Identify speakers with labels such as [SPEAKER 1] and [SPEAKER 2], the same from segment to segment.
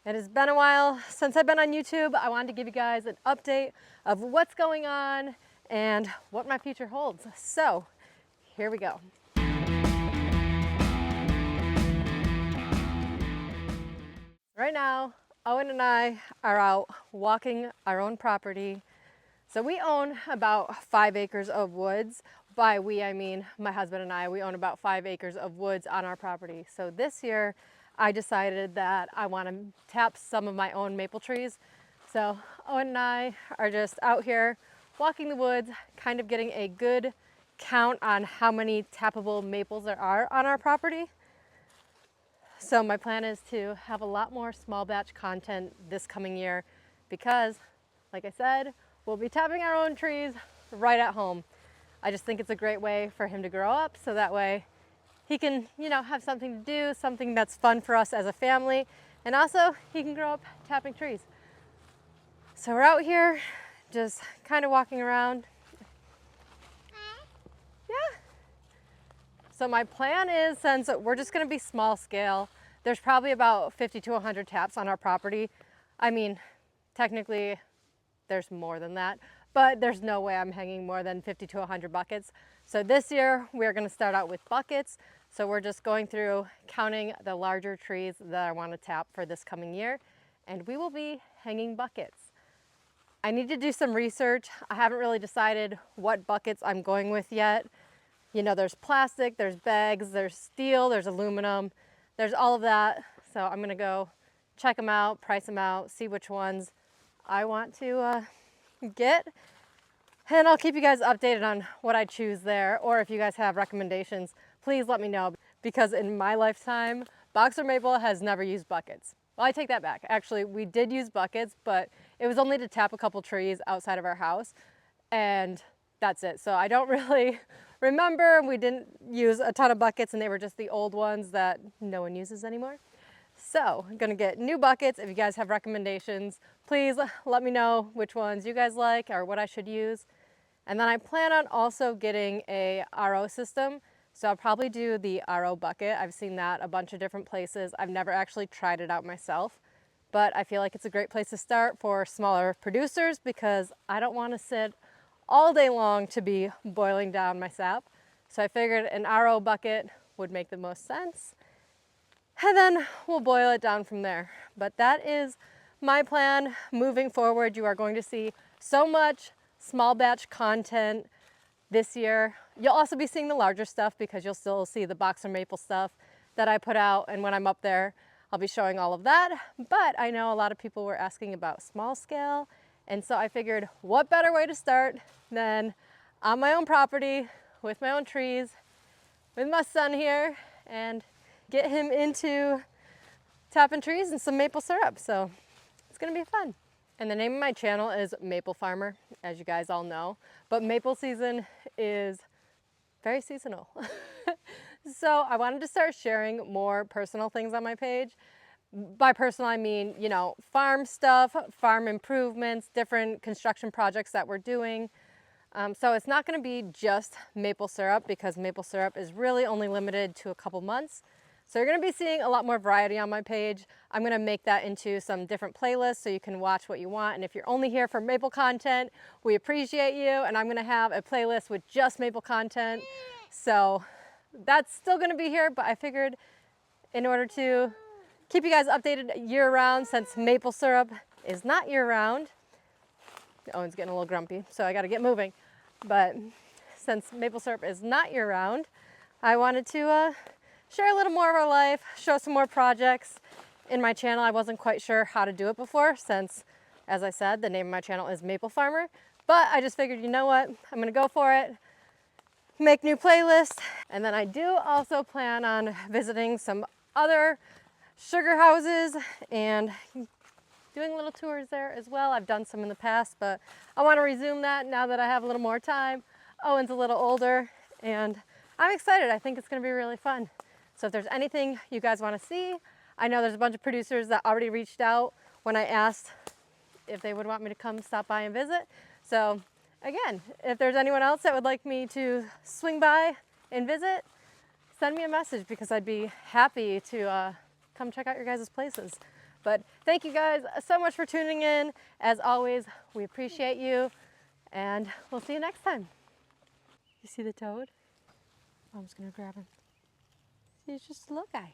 [SPEAKER 1] It has been a while since I've been on YouTube. I wanted to give you guys an update of what's going on and what my future holds. So here we go. Right now, Owen and I are out walking our own property. So we own about 5 acres of woods. By we, I mean my husband and I. We own about 5 acres of woods on our property. So this year, I decided that I want to tap some of my own maple trees. So Owen and I are just out here walking the woods, kind of getting a good count on how many tappable maples there are on our property. So my plan is to have a lot more small batch content this coming year because, like I said, we'll be tapping our own trees right at home. I just think it's a great way for him to grow up so that way he can, have something to do, something that's fun for us as a family, and also he can grow up tapping trees. So we're out here just kind of walking around. Yeah. So my plan is, since we're just going to be small scale, there's probably about 50 to 100 taps on our property. I mean, technically there's more than that, but there's no way I'm hanging more than 50 to 100 buckets. So this year we're going to start out with buckets. So we're just going through counting the larger trees that I want to tap for this coming year, and we will be hanging buckets. I need to do some research. I haven't really decided what buckets I'm going with yet. There's plastic, there's bags, there's steel, there's aluminum, there's all of that. So I'm gonna go check them out, price them out, see which ones I want to get. And I'll keep you guys updated on what I choose there, or if you guys have recommendations, please let me know, because in my lifetime, Boxler Maple has never used buckets. Well, I take that back. Actually, we did use buckets, but it was only to tap a couple trees outside of our house, and that's it. So I don't really remember. We didn't use a ton of buckets, and they were just the old ones that no one uses anymore. So I'm gonna get new buckets. If you guys have recommendations, please let me know which ones you guys like or what I should use. And then I plan on also getting a RO system. So I'll probably do the RO bucket. I've seen that a bunch of different places. I've never actually tried it out myself, but I feel like it's a great place to start for smaller producers because I don't want to sit all day long to be boiling down my sap. So I figured an RO bucket would make the most sense. And then we'll boil it down from there. But that is my plan moving forward. You are going to see so much small batch content this year. You'll also be seeing the larger stuff because you'll still see the Boxler Maple stuff that I put out. And when I'm up there, I'll be showing all of that. But I know a lot of people were asking about small scale. And so I figured, what better way to start than on my own property with my own trees, with my son here, and get him into tapping trees and some maple syrup. So it's gonna be fun. And the name of my channel is Maple Farmer, as you guys all know, but maple season is very seasonal. So I wanted to start sharing more personal things on my page. By personal, I mean, farm stuff, farm improvements, different construction projects that we're doing. So it's not gonna be just maple syrup because maple syrup is really only limited to a couple months. So you're gonna be seeing a lot more variety on my page. I'm gonna make that into some different playlists so you can watch what you want. And if you're only here for maple content, we appreciate you. And I'm gonna have a playlist with just maple content. So that's still gonna be here, but I figured in order to keep you guys updated year round, since maple syrup is not year round. Owen's getting a little grumpy, so I gotta get moving. But since maple syrup is not year round, I wanted to share a little more of our life, show some more projects in my channel. I wasn't quite sure how to do it before since, as I said, the name of my channel is Maple Farmer. But I just figured, you know what, I'm gonna go for it, make new playlists. And then I do also plan on visiting some other sugar houses and doing little tours there as well. I've done some in the past, but I want to resume that now that I have a little more time. Owen's a little older and I'm excited. I think it's going to be really fun. So if there's anything you guys want to see, I know there's a bunch of producers that already reached out when I asked if they would want me to come stop by and visit. So again, if there's anyone else that would like me to swing by and visit, send me a message because I'd be happy to come check out your guys' places. But thank you guys so much for tuning in. As always, we appreciate you, and we'll see you next time. You see the toad? Mom's gonna grab him. He's just a little guy.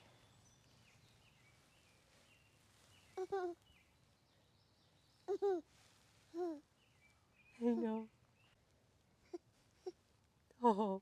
[SPEAKER 1] I know. Oh.